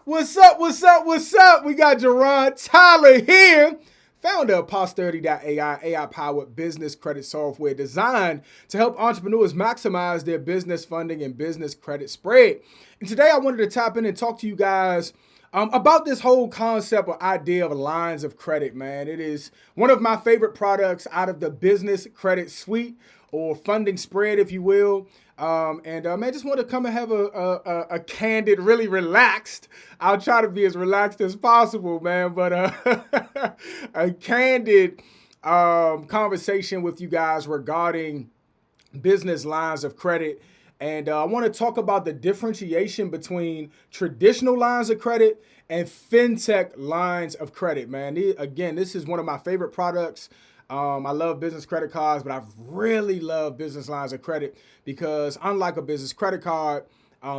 What's up? What's up? What's up? We got Jerron Tyler here, founder of Posterity.ai, AI-powered business credit software designed to help entrepreneurs maximize their business funding and business credit spread. And today I wanted to tap in and talk to you guys about this whole concept or idea of lines of credit, man. It is one of my favorite products out of the business credit suite or funding spread, if you will. Man, just want to come and have a candid, really relaxed. I'll try to be as relaxed as possible, man. But a candid conversation with you guys regarding business lines of credit. And I want to talk about the differentiation between traditional lines of credit and fintech lines of credit, man. Again, this is one of my favorite products. I love business credit cards, but I really love business lines of credit because unlike a business credit card,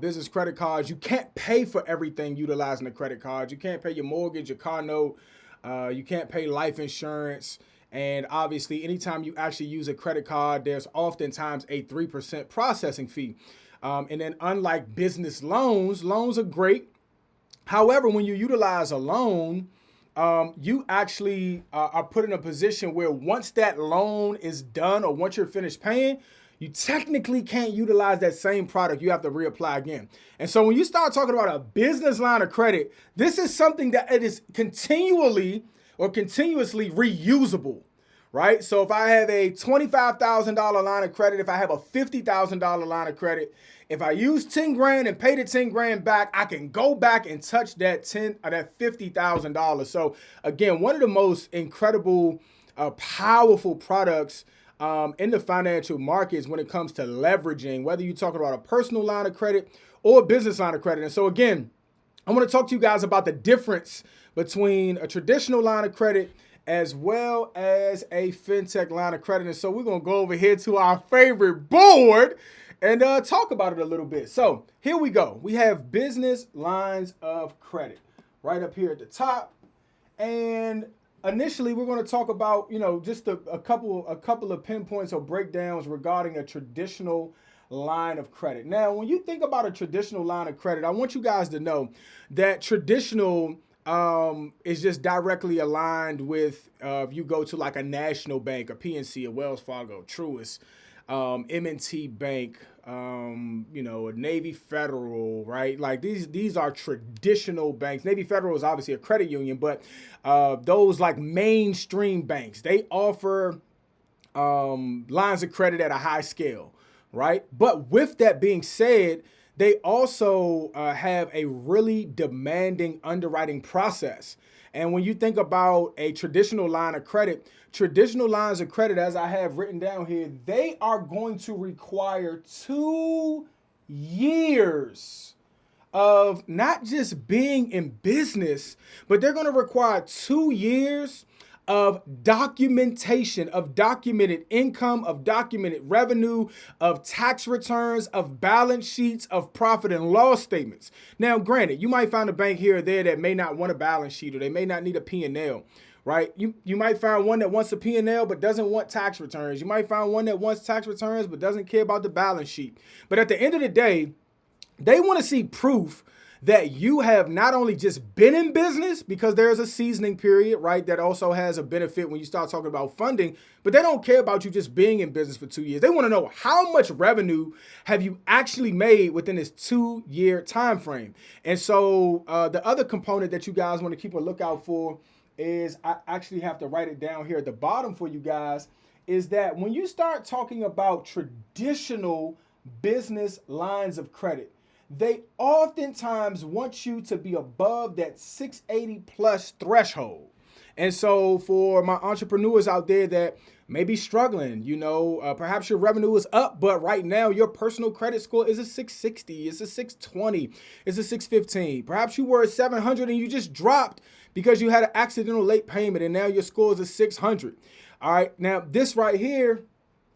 business credit cards, you can't pay for everything utilizing the credit card. You can't pay your mortgage, your car note. You can't pay life insurance. And obviously, anytime you actually use a credit card, there's oftentimes a 3% processing fee. And then unlike business loans, loans are great. However, when you utilize a loan, you actually are put in a position where once that loan is done or once you're finished paying, you technically can't utilize that same product. You have to reapply again. And so when you start talking about a business line of credit, this is something that it is continuously reusable, right? So if I have a $25,000 line of credit, if I have a $50,000 line of credit, if I use 10 grand and pay the 10 grand back, I can go back and touch that $50,000. So again, one of the most incredible, powerful products in the financial markets when it comes to leveraging, whether you're talking about a personal line of credit or a business line of credit. And so again, I want to talk to you guys about the difference between a traditional line of credit as well as a fintech line of credit. And so we're going to go over here to our favorite board and talk about it a little bit. So here we go. We have business lines of credit right up here at the top. And initially, we're going to talk about, just a couple of pinpoints or breakdowns regarding a traditional line of credit. Now, when you think about a traditional line of credit, I want you guys to know that traditional is just directly aligned with if you go to like a national bank, a PNC, a Wells Fargo, Truist, M&T Bank, a Navy Federal, right? Like these are traditional banks. Navy Federal is obviously a credit union, but those like mainstream banks, they offer lines of credit at a high scale, right? But with that being said, they also have a really demanding underwriting process. And when you think about a traditional line of credit, traditional lines of credit, as I have written down here, they are going to require 2 years of not just being in business, but they're going to require 2 years of documentation, of documented income, of documented revenue, of tax returns, of balance sheets, of profit and loss statements. Now, granted, you might find a bank here or there that may not want a balance sheet or they may not need a P&L, right? You might find one that wants a P&L but doesn't want tax returns. You might find one that wants tax returns but doesn't care about the balance sheet. But at the end of the day, they want to see proof that you have not only just been in business, because there's a seasoning period, right? That also has a benefit when you start talking about funding, but they don't care about you just being in business for 2 years. They want to know how much revenue have you actually made within this 2-year time frame. And so the other component that you guys want to keep a lookout for is, I actually have to write it down here at the bottom for you guys, is that when you start talking about traditional business lines of credit, they oftentimes want you to be above that 680 plus threshold. And so for my entrepreneurs out there that may be struggling, perhaps your revenue is up, but right now your personal credit score is a 660, it's a 620, it's a 615. Perhaps you were at 700 and you just dropped because you had an accidental late payment and now your score is a 600. All right, now this right here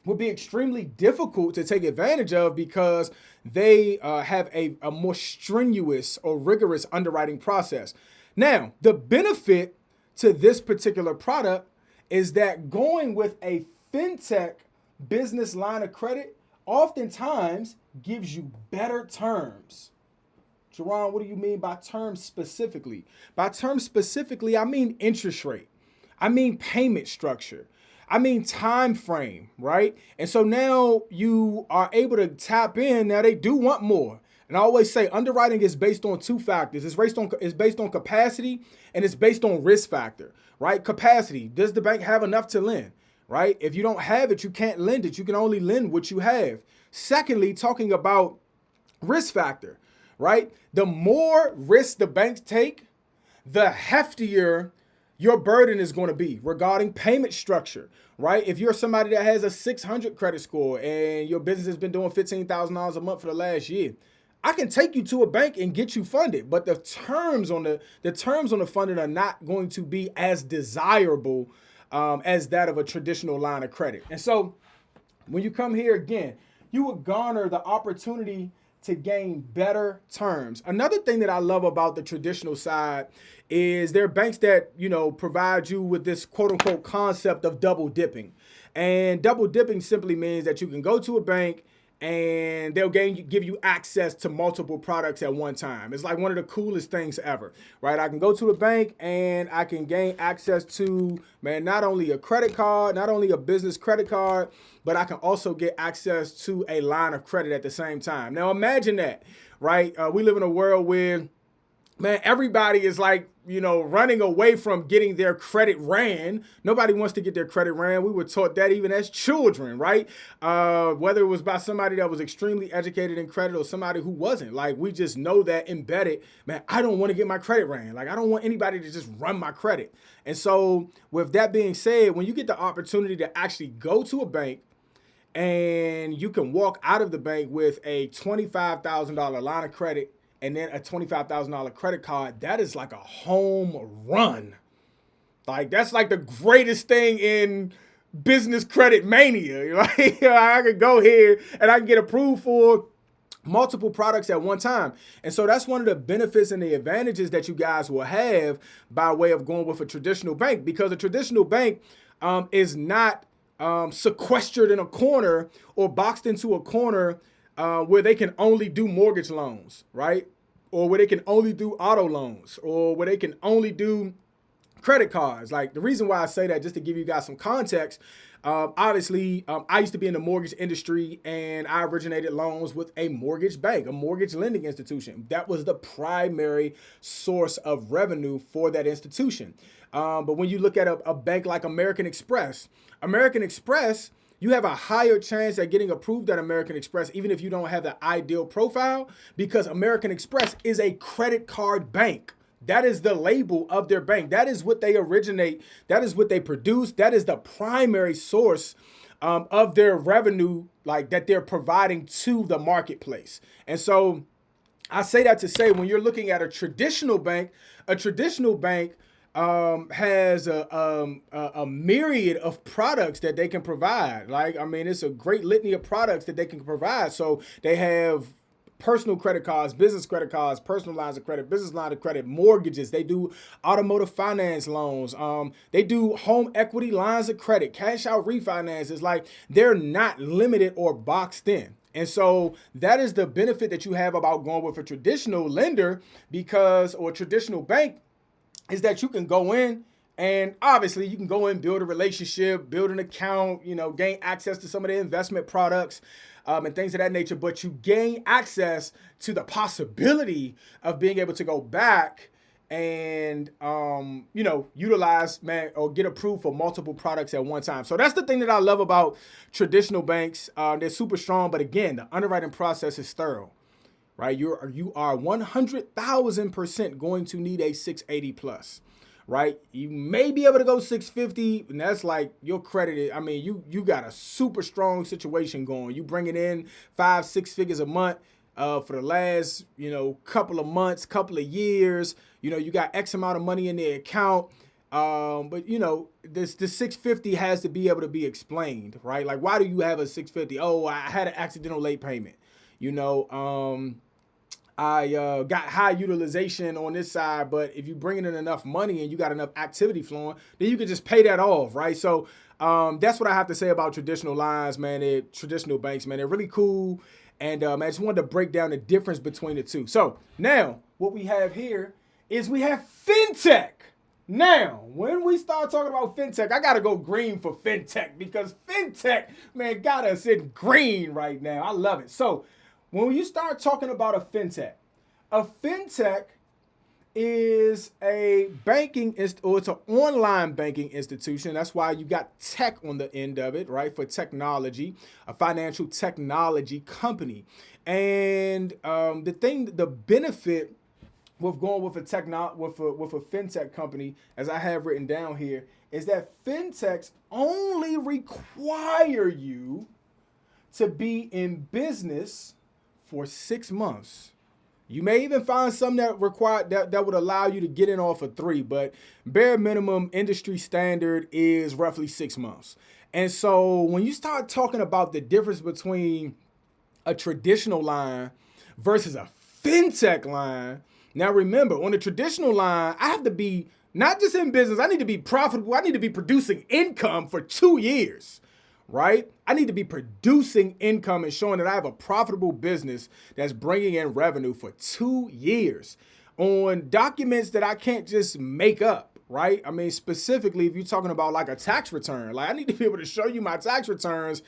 would be extremely difficult to take advantage of because they have a more strenuous or rigorous underwriting process. Now, the benefit to this particular product is that going with a fintech business line of credit oftentimes gives you better terms. Jerron, what do you mean by terms specifically? By terms specifically, I mean interest rate. I mean payment structure. I mean time frame, right? And so now you are able to tap in. Now they do want more. And I always say underwriting is based on two factors. It's based on capacity and it's based on risk factor, right? Capacity. Does the bank have enough to lend? Right? If you don't have it, you can't lend it. You can only lend what you have. Secondly, talking about risk factor, right? The more risk the banks take, the heftier your burden is going to be regarding payment structure, right? If you're somebody that has a 600 credit score and your business has been doing $15,000 a month for the last year, I can take you to a bank and get you funded, but the terms on the funding are not going to be as desirable as that of a traditional line of credit. And so when you come here again, you would garner the opportunity to gain better terms. Another thing that I love about the traditional side is there are banks that, provide you with this quote unquote concept of double dipping. And double dipping simply means that you can go to a bank and they'll give you access to multiple products at one time. It's like one of the coolest things ever, right? I can go to a bank and I can gain access to, not only a credit card, not only a business credit card, but I can also get access to a line of credit at the same time. Now imagine that, right? We live in a world where, everybody is like, running away from getting their credit ran. Nobody wants to get their credit ran. We were taught that even as children, right? Whether it was by somebody that was extremely educated in credit or somebody who wasn't. Like, we just know that embedded, I don't want to get my credit ran. Like, I don't want anybody to just run my credit. And so with that being said, when you get the opportunity to actually go to a bank and you can walk out of the bank with a $25,000 line of credit and then a $25,000 credit card, that is like a home run. Like, that's like the greatest thing in business credit mania. Like, I could go here and I can get approved for multiple products at one time. And so that's one of the benefits and the advantages that you guys will have by way of going with a traditional bank, because a traditional bank is not sequestered in a corner or boxed into a corner where they can only do mortgage loans, right? Or where they can only do auto loans, or where they can only do credit cards. Like, the reason why I say that, just to give you guys some context, obviously, I used to be in the mortgage industry and I originated loans with a mortgage bank, a mortgage lending institution. That was the primary source of revenue for that institution. But when you look at a bank like American Express, you have a higher chance at getting approved at American Express, even if you don't have the ideal profile, because American Express is a credit card bank. That is the label of their bank. That is what they originate. That is what they produce. That is the primary source of their revenue, like, that they're providing to the marketplace. And so I say that to say, when you're looking at a traditional bank has a myriad of products that they can provide. Like, it's a great litany of products that they can provide. So they have personal credit cards, business credit cards, personal lines of credit, business line of credit, mortgages. They do automotive finance loans. They do home equity lines of credit, cash out refinances. Like, they're not limited or boxed in. And so that is the benefit that you have about going with a traditional lender, or traditional bank, is that you can go in and obviously you can go in, build a relationship, build an account, gain access to some of the investment products and things of that nature. But you gain access to the possibility of being able to go back and, utilize, or get approved for multiple products at one time. So that's the thing that I love about traditional banks. They're super strong. But again, the underwriting process is thorough. Right, you are 100,000% going to need a 680 plus, right? You may be able to go 650, and that's like your credit. You got a super strong situation going. You bringing in 5-6 figures a month for the last, couple of months, couple of years. You got X amount of money in the account. But this 650 has to be able to be explained, right? Like, why do you have a 650? Oh, I had an accidental late payment. I got high utilization on this side, but if you bring in enough money and you got enough activity flowing, then you can just pay that off, right? So that's what I have to say about traditional lines, man. Traditional banks, man, they're really cool. And I just wanted to break down the difference between the two. So now what we have here is we have fintech. Now, when we start talking about fintech, I got to go green for fintech because fintech, man, got us in green right now. I love it. So when you start talking about a fintech is a banking, or it's an online banking institution. That's why you got tech on the end of it, right? For technology, a financial technology company. And the benefit with going with a fintech company, as I have written down here, is that fintechs only require you to be in business for 6 months. You may even find some that would allow you to get in off of 3, but bare minimum industry standard is roughly 6 months. And so when you start talking about the difference between a traditional line versus a fintech line, now remember, on the traditional line, I have to be not just in business, I need to be profitable. I need to be producing income for 2 years. Right? I need to be producing income and showing that I have a profitable business that's bringing in revenue for 2 years on documents that I can't just make up, right? I mean, specifically, if you're talking about like a tax return, like I need to be able to show you my tax returns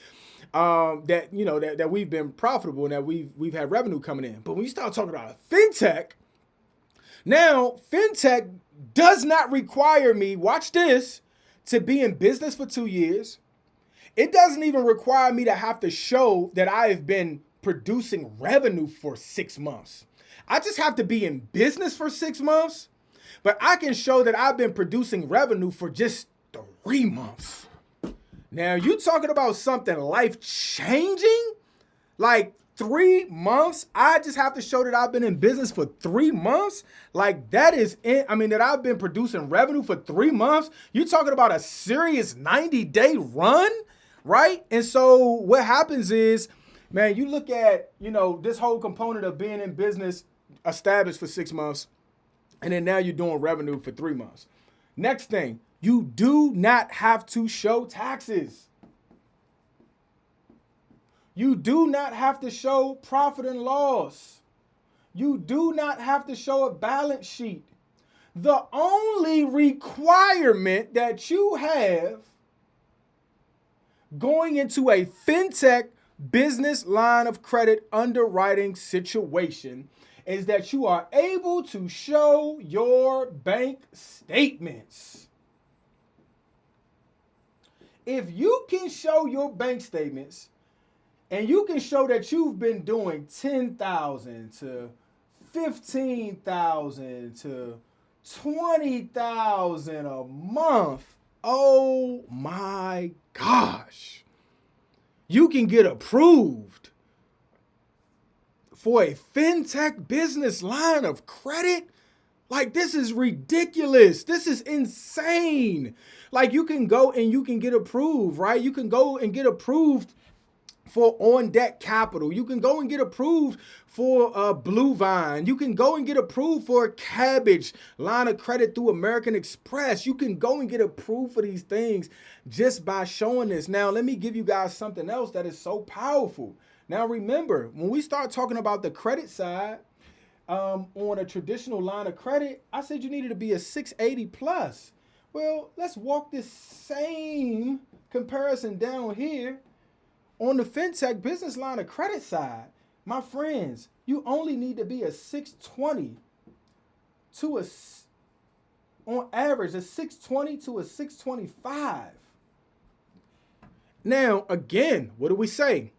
that we've been profitable and that we've had revenue coming in. But when you start talking about a fintech, now fintech does not require me, watch this, to be in business for 2 years. It doesn't even require me to have to show that I have been producing revenue for 6 months. I just have to be in business for 6 months, but I can show that I've been producing revenue for just 3 months. Now, you talking about something life-changing? Like 3 months? I just have to show that I've been in business for 3 months? Like that that I've been producing revenue for 3 months? You're talking about a serious 90-day run? Right? And so what happens is, man, you look at, this whole component of being in business established for 6 months, and then now you're doing revenue for 3 months. Next thing, you do not have to show taxes. You do not have to show profit and loss. You do not have to show a balance sheet. The only requirement that you have going into a fintech business line of credit underwriting situation is that you are able to show your bank statements. If you can show your bank statements and you can show that you've been doing 10,000 to 15,000 to 20,000 a month, oh my gosh, you can get approved for a fintech business line of credit. Like, this is ridiculous. This is insane. Like, you can go and you can get approved, right? You can go and get approved for on deck capital. You can go and get approved for Blue Vine. You can go and get approved for a Cabbage line of credit through American Express. You can go and get approved for these things just by showing this. Now, let me give you guys something else that is so powerful. Now, remember, when we start talking about the credit side, on a traditional line of credit, I said you needed to be a 680 plus. Well, let's walk this same comparison down here. On the fintech business line of credit side, my friends, you only need to be a 620 to on average, a 620 to a 625. Now, again, what do we say?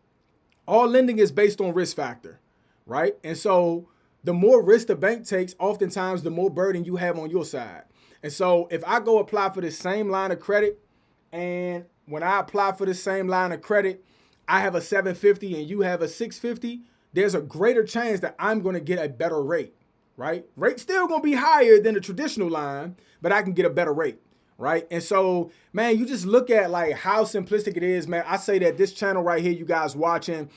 All lending is based on risk factor, right? And so the more risk the bank takes, oftentimes the more burden you have on your side. And so if I go apply for the same line of credit, and when I apply for the same line of credit, I have a 750 and you have a 650, there's a greater chance that I'm going to get a better rate, right? Rate's still going to be higher than the traditional line, but I can get a better rate, right? And so, man, you just look at like how simplistic it is, man. I say that this channel right here, you guys watching,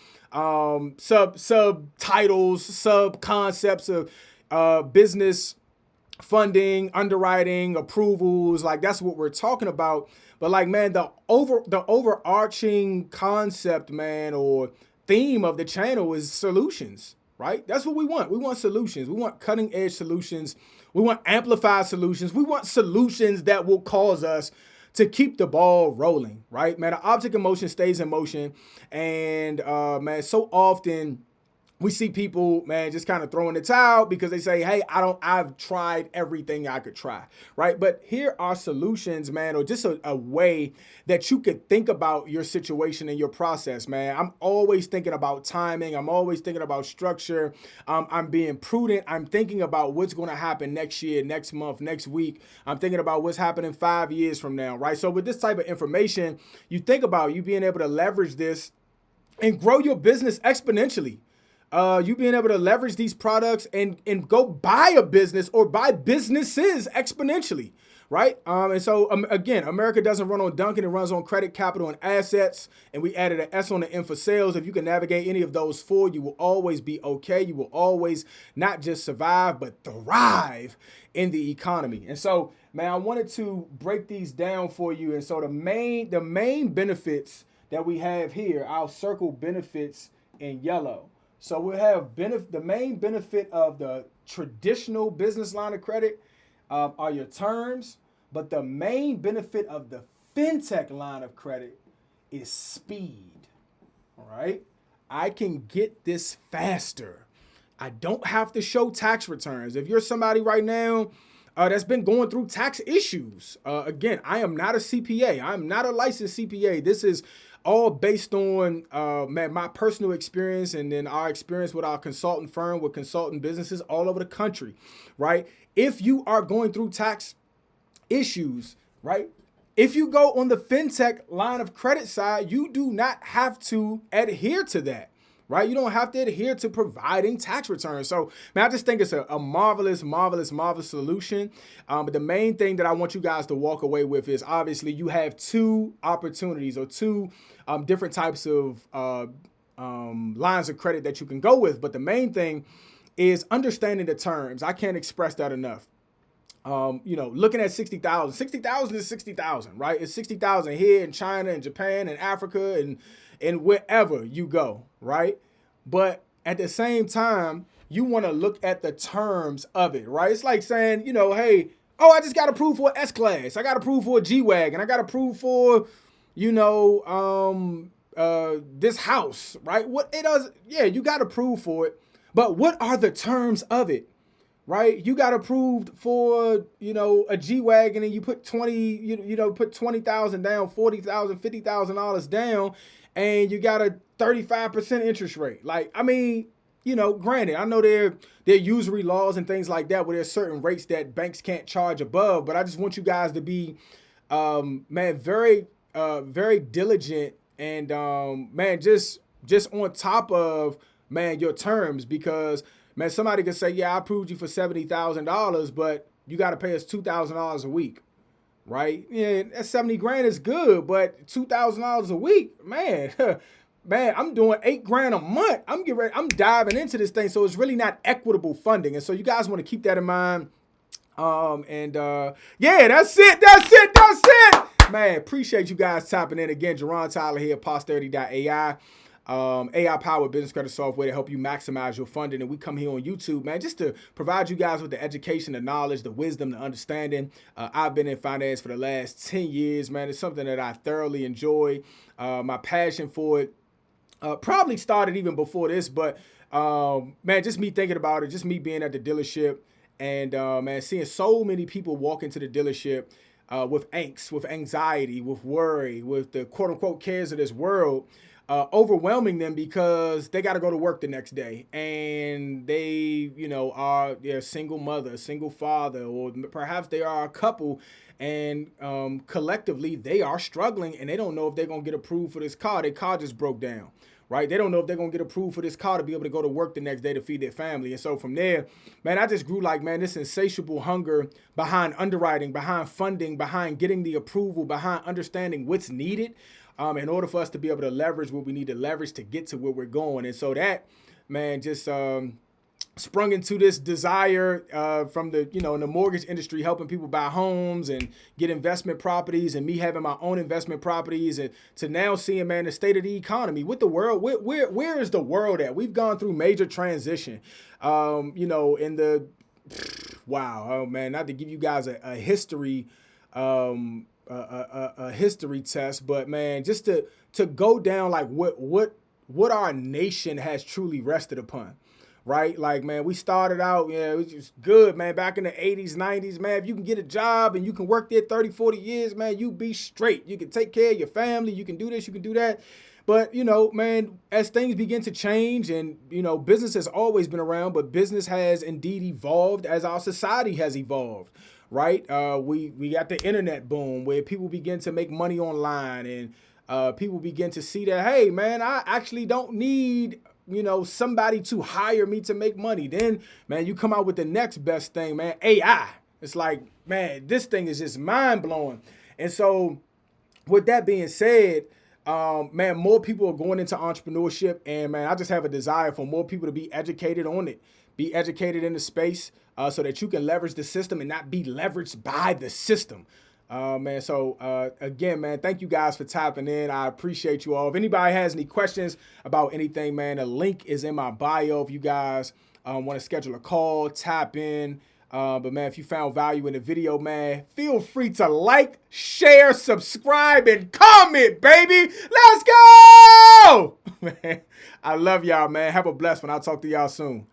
subtitles, sub concepts of business funding, underwriting, approvals, like that's what we're talking about. But like, man, the overarching concept, man, or theme of the channel is solutions, right? That's what we want. We want solutions. We want cutting edge solutions. We want amplified solutions. We want solutions that will cause us to keep the ball rolling, right? Man, the object in motion stays in motion. And man, so often we see people, man, just kind of throwing the towel because they say, hey, I've tried everything I could try, right? But here are solutions, man, or just a way that you could think about your situation and your process, man. I'm always thinking about timing. I'm always thinking about structure. I'm being prudent. I'm thinking about what's going to happen next year, next month, next week. I'm thinking about what's happening 5 years from now, right? So with this type of information, you think about you being able to leverage this and grow your business exponentially. You being able to leverage these products and go buy a business or buy businesses exponentially, right? And so again, America doesn't run on Dunkin', it runs on credit, capital, and assets. And we added an S on the end for sales. If you can navigate any of those four, you will always be okay. You will always not just survive, but thrive in the economy. And so, man, I wanted to break these down for you. And so the main benefits that we have here, I'll circle benefits in yellow. So we'll have the main benefit of the traditional business line of credit are your terms, but the main benefit of the fintech line of credit is speed. All right, I can get this faster. I don't have to show tax returns. If you're somebody right now that's been going through tax issues, again, I am not a CPA. I'm not a licensed CPA. This is all based on my personal experience and then our experience with our consultant firm, with consultant businesses all over the country, right? If you are going through tax issues, right? If you go on the fintech line of credit side, you do not have to adhere to that, right? You don't have to adhere to providing tax returns. So, man, I just think it's a marvelous solution. But the main thing that I want you guys to walk away with is obviously you have two opportunities or two different types of lines of credit that you can go with. But the main thing is understanding the terms. I can't express that enough. Looking at 60,000 is 60,000, right? It's 60,000 here in China and Japan and Africa and wherever you go, right? But at the same time, you want to look at the terms of it, right? It's like saying, hey, I just got approved for an S-Class. I got approved for a G-Wagon. I got approved for, this house, right? What it does, yeah, you got approved for it. But what are the terms of it? Right, you got approved for a G-Wagon and you put put 20,000 down, 40,000, $50,000 down, and you got a 35% interest rate. Like, I mean, granted, I know there are usury laws and things like that where there's certain rates that banks can't charge above, but I just want you guys to be, very diligent and just on top of your terms, because man, somebody could say, yeah, I approved you for $70,000, but you got to pay us $2,000 a week, right? Yeah, that 70 grand is good, but $2,000 a week, man, man, I'm doing $8 grand a month. I'm diving into this thing. So it's really not equitable funding. And so you guys want to keep that in mind. Yeah, that's it. Man, appreciate you guys tapping in again. Jerron Tyler here, Posterity.ai. AI-powered business credit software to help you maximize your funding. And we come here on YouTube, man, just to provide you guys with the education, the knowledge, the wisdom, the understanding. I've been in finance for the last 10 years, man. It's something that I thoroughly enjoy. My passion for it probably started even before this, but man, just me thinking about it, just me being at the dealership and man, seeing so many people walk into the dealership with angst, with anxiety, with worry, with the quote-unquote cares of this world, overwhelming them because they got to go to work the next day and they, are a single mother, single father, or perhaps they are a couple and collectively they are struggling and they don't know if they're going to get approved for this car. Their car just broke down, right? They don't know if they're going to get approved for this car to be able to go to work the next day to feed their family. And so from there, man, I just grew like, man, this insatiable hunger behind underwriting, behind funding, behind getting the approval, behind understanding what's needed in order for us to be able to leverage what we need to leverage to get to where we're going. And so that, man, just sprung into this desire from the, in the mortgage industry, helping people buy homes and get investment properties, and me having my own investment properties, and to now seeing, man, the state of the economy with the world. Where is the world at? We've gone through major transition. In the wow, oh man, not to give you guys a history, a history test, but man, just to go down like what our nation has truly rested upon. Right? Like, man, we started out, it was just good, man. Back in the 80s, 90s, man, if you can get a job and you can work there 30, 40 years, man, you be straight. You can take care of your family. You can do this, you can do that. But, man, as things begin to change and, business has always been around, but business has indeed evolved as our society has evolved, right? We got the internet boom where people begin to make money online, and people begin to see that, hey, man, I actually don't need somebody to hire me to make money. Then, man, you come out with the next best thing, man, AI. It's like, man, this thing is just mind blowing. And so with that being said, man, more people are going into entrepreneurship, and man, I just have a desire for more people to be educated on it, be educated in the space, so that you can leverage the system and not be leveraged by the system. Man, so again, man, thank you guys for tapping in. I appreciate you all. If anybody has any questions about anything, man, the link is in my bio. If you guys want to schedule a call, tap in. But man, if you found value in the video, man, feel free to like, share, subscribe, and comment, baby. Let's go! Man, I love y'all, man. Have a blessed one. I'll talk to y'all soon.